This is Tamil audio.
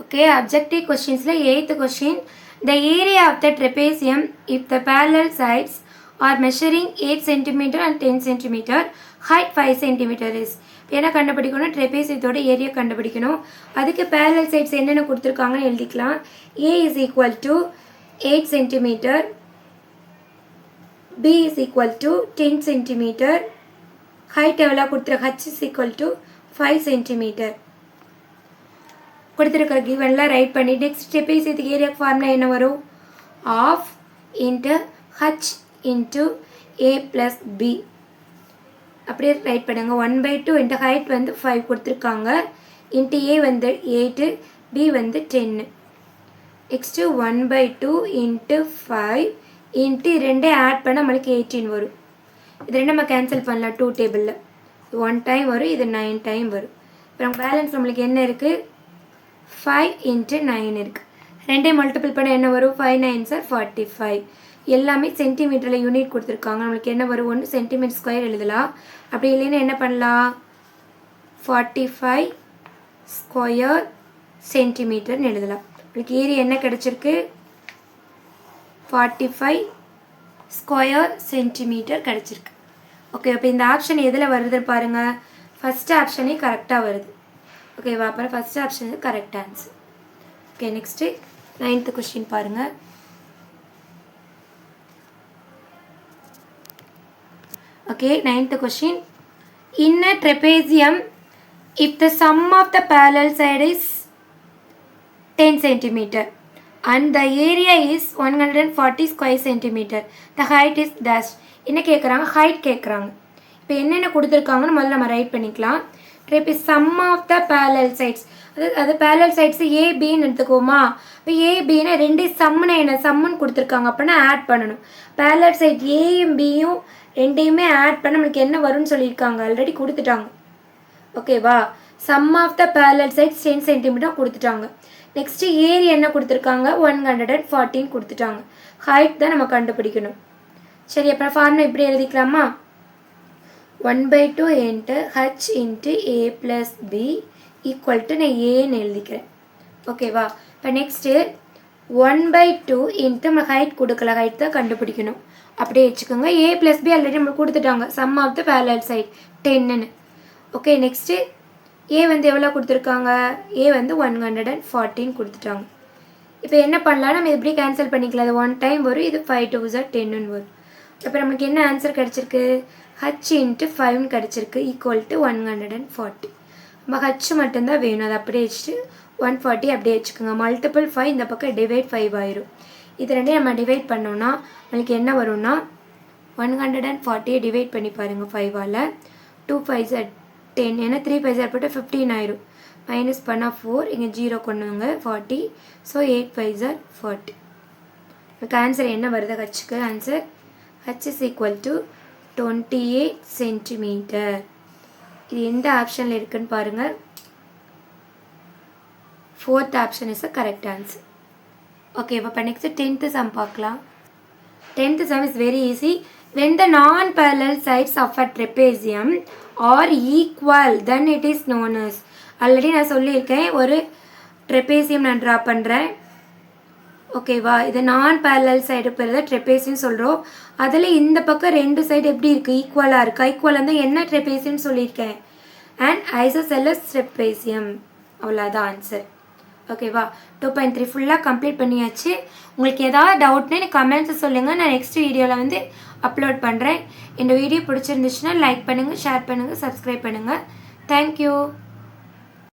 Okay, objective questions la 8th question. The area of the trapezium if the parallel sides are measuring 8 cm and 10 cm, height 5 cm is. என்ன கண்டுபிடிக்கணும், ட்ரெபேசியத்தோட ஏரியா கண்டுபிடிக்கணும். அதுக்கு பேரலல் சைட்ஸ் என்னென்ன கொடுத்துருக்காங்கன்னு எழுதிக்கலாம். A is equal to 8 cm, B is equal to 10 cm, height எவ்வளோ கொடுத்துருக்கு, H is equal to 5 cm. கொடுத்துருக்கிற கிவன்லாம் ரைட் பண்ணி நெக்ஸ்ட் ட்ரெபேசியத்துக்கு ஏரியா ஃபார்முலா என்ன வரும், of into H into A plus B. அப்படியே ரைட் பண்ணுங்க. 1/2 இன்ட்டு ஹைட் வந்து 5 கொடுத்துருக்காங்க, இன்ட்டு ஏ வந்து 8, பி வந்து 10. நெக்ஸ்ட்டு 1/2 இன்ட்டு 5 இன்ட்டு 2 ஆட் பண்ண நம்மளுக்கு 18 வரும். இது ரெண்டு நம்ம கேன்சல் பண்ணலாம். 2 டேபிளில் 1 டைம் வரும், இது 9 டைம் வரும். அப்புறம் பேலன்ஸ் நம்மளுக்கு என்ன இருக்குது, 5 இன்ட்டு 9 இருக்குது. ரெண்டையும் மல்டிபிள் பண்ண என்ன வரும், 5 9s are 45. எல்லாமே சென்டிமீட்டரில் யூனிட் கொடுத்துருக்காங்க. நம்மளுக்கு என்ன வரும், 1 சென்டிமீட்டர் ஸ்கொயர் எழுதலாம். அப்படி இல்லைன்னா என்ன பண்ணலாம், 45 ஸ்கொயர் சென்டிமீட்டர்னு எழுதலாம். நம்மளுக்கு ஏரியா என்ன கிடச்சிருக்கு, 45 ஸ்கொயர் சென்டிமீட்டர் கிடச்சிருக்கு. ஓகே, அப்போ இந்த ஆப்ஷன் எதில் வருதுன்னு பாருங்கள். ஃபஸ்ட் ஆப்ஷனே கரெக்டாக வருது. ஓகேவா, அப்புறம் first option correct answer. Okay, next 9th question பாருங்கள். Okay, 9th question. In a trapezium, if the sum of the parallel side is 10 cm and the area is 140 square centimeter, the height is dash. என்ன கேட்குறாங்க, ஹைட் கேட்குறாங்க. இப்போ என்னென்ன கொடுத்துருக்காங்கன்னு முதல்ல நம்ம ரைட் பண்ணிக்கலாம். இப்போ sum of the parallel sides, அது parallel sides ஏபின்னு எடுத்துக்கோமா. இப்போ ஏபின்னா ரெண்டு சம்முன்னு என்ன சம்முன்னு கொடுத்துருக்காங்க, அப்படின்னா ஆட் பண்ணணும். parallel side ஏயும் பியும் ரெண்டையுமே ஆட் பண்ண நம்மளுக்கு என்ன வரும்னு சொல்லியிருக்காங்க, ஆல்ரெடி கொடுத்துட்டாங்க. ஓகேவா, sum of the parallel sides 10 cm கொடுத்துட்டாங்க. நெக்ஸ்ட்டு ஏரியா என்ன கொடுத்துருக்காங்க, 114 கொடுத்துட்டாங்க. ஹைட் தான் நம்ம கண்டுபிடிக்கணும். சரி, அப்புறம் ஃபார்முலா இப்படி எழுதிக்கலாமா, 1/2 into H into A plus B equal to நான் ஏன்னு எழுதிக்கிறேன். ஓகேவா, இப்போ நெக்ஸ்ட்டு 1/2 இன்ட்டு நம்ம ஹைட் கொடுக்கல, ஹைட் தான் கண்டுபிடிக்கணும். அப்படியே வச்சுக்கோங்க. ஏ ப்ளஸ் பி ஆல்ரெடி நம்மளுக்கு கொடுத்துட்டாங்க, sum of the parallel side 10ன்னு. ஓகே, நெக்ஸ்ட்டு ஏ வந்து எவ்வளோ கொடுத்துருக்காங்க, ஏ வந்து 114 கொடுத்துட்டாங்க. இப்போ என்ன பண்ணலாம், நம்ம இப்படி கேன்சல் பண்ணிக்கலாம். அது 1 டைம் வரும், இது 5 2s are 10ன்னு வரும். இப்போ நம்மளுக்கு என்ன ஆன்சர் கிடச்சிருக்கு, ஹச் இன்ட்டு 5ன்னு கிடச்சிருக்கு ஈக்குவல் டு 140. நம்ம ஹச் மட்டும்தான் வேணும், அதை அப்படியே வச்சுட்டு 140 அப்படியே வச்சுக்கோங்க. மல்டிபிள் 5 இந்த பக்கம் டிவைட் 5 ஆயிரும். இது ரெண்டையும் நம்ம டிவைட் பண்ணோன்னா நம்மளுக்கு என்ன வரும்னா 140 டிவைட் பண்ணி பாருங்கள் 5ஆல். 2 5s are 10, ஏன்னா 3 5s are போட்டு 15 ஆயிரும். மைனஸ் பண்ணால் 4, இங்கே 0 கொண்டுங்க 40. So 8 5s are 40. எனக்கு ஆன்சர் என்ன வருது, ஹச்சுக்கு answer H is equal to 28 centimetre. இது எந்த ஆப்ஷனில் இருக்குன்னு பாருங்கள். 4th option is a correct answer. Okay, இப்போ நெக்ஸ்ட் 10th சம் பார்க்கலாம். 10th sum is very easy. When the non-parallel sides of a trapezium are equal, then it is known as. Already நான் சொல்லியிருக்கேன், ஒரு ட்ரெபேசியம் நான் ட்ரா பண்ணுறேன். ஓகேவா, இது நான் பேரலல் சைடு பேர் தான் ட்ரெபேசியம் சொல்கிறோம். அதில் இந்த பக்கம் ரெண்டு சைடு எப்படி இருக்குது, ஈக்குவலாக இருக்குது. ஈக்குவலாக இருந்தால் என்ன ட்ரெபேசியம்னு சொல்லியிருக்கேன், அண்ட் ஐசோசெல்லஸ் ட்ரெபேசியம். அவ்வளோதான் ஆன்சர். ஓகேவா, 2.3 ஃபுல்லாக கம்ப்ளீட் பண்ணியாச்சு. உங்களுக்கு ஏதாவது டவுட்னு எனக்கு கமெண்ட்ஸை சொல்லுங்கள், நான் நெக்ஸ்ட் வீடியோவில் வந்து அப்லோட் பண்ணுறேன். இந்த வீடியோ பிடிச்சிருந்துச்சுன்னா லைக் பண்ணுங்கள், ஷேர் பண்ணுங்கள், சப்ஸ்கிரைப் பண்ணுங்கள். தேங்க்யூ.